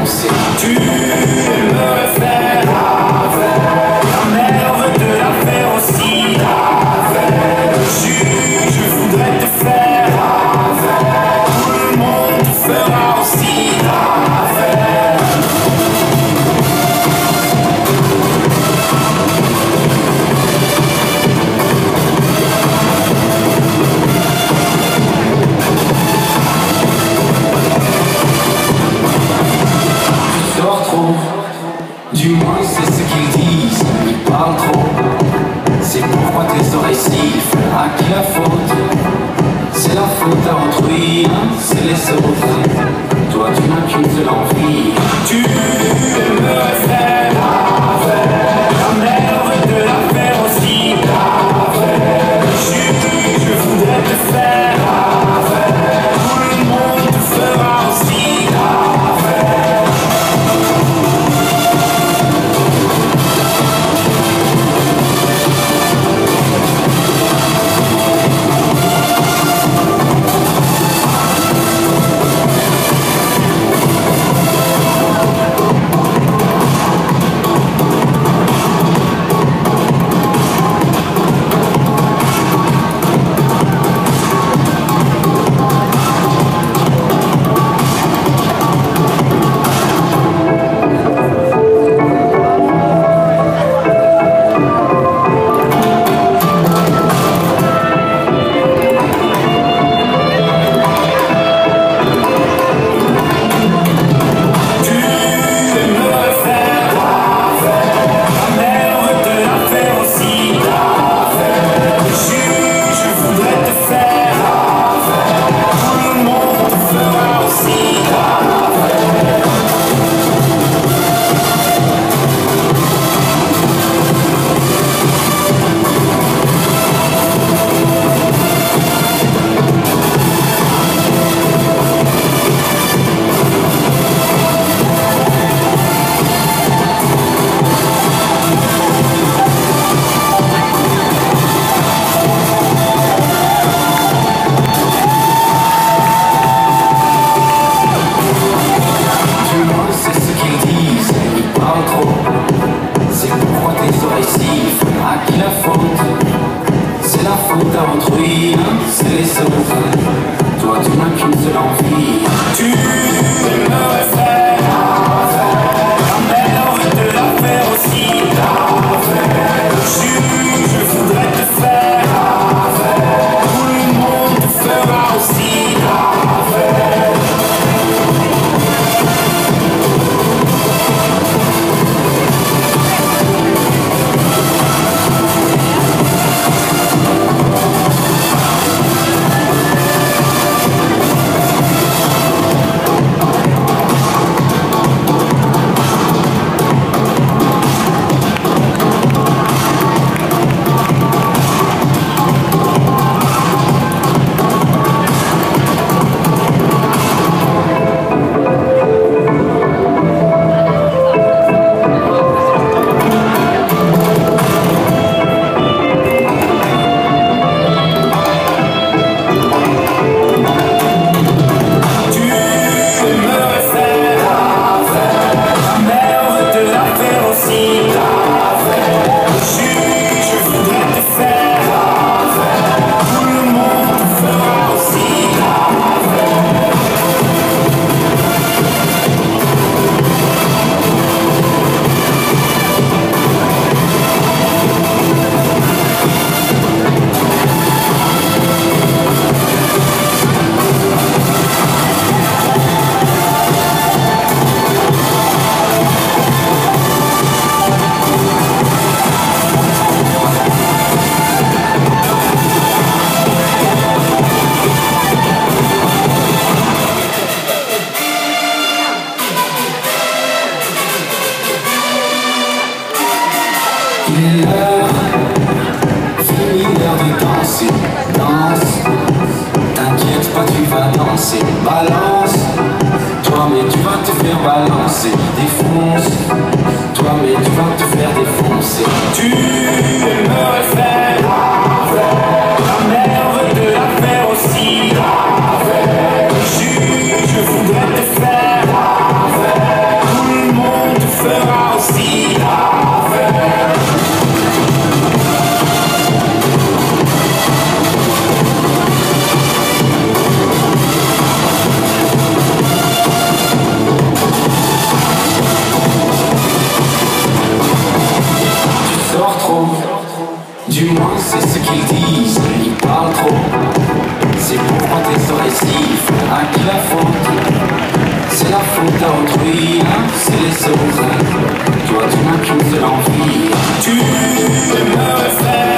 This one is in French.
danser. Tu me refais la mer veut te la faire aussi. Je voudrais te faire, tout le monde te fera aussi. Tu sors trop, du moins c'est ce qu'ils disent. Ils parlent trop, c'est pourquoi tes oreilles sifflent. À qui la faute? C'est la faute à autrui, c'est les autres. Toi tu n'as qu'une seule envie. Tu me refais la mer veut te la faire aussi. Je voudrais te faire, tout le monde te fera aussi. Balance, toi mais tu vas te faire balancer. Défonce, toi mais tu vas te faire défoncer. Tu me refais la mer veut te la faire aussi. Je voudrais te faire faute à autrui, c'est les autres. Toi tu n'as qu'une seule envie. Tu me fais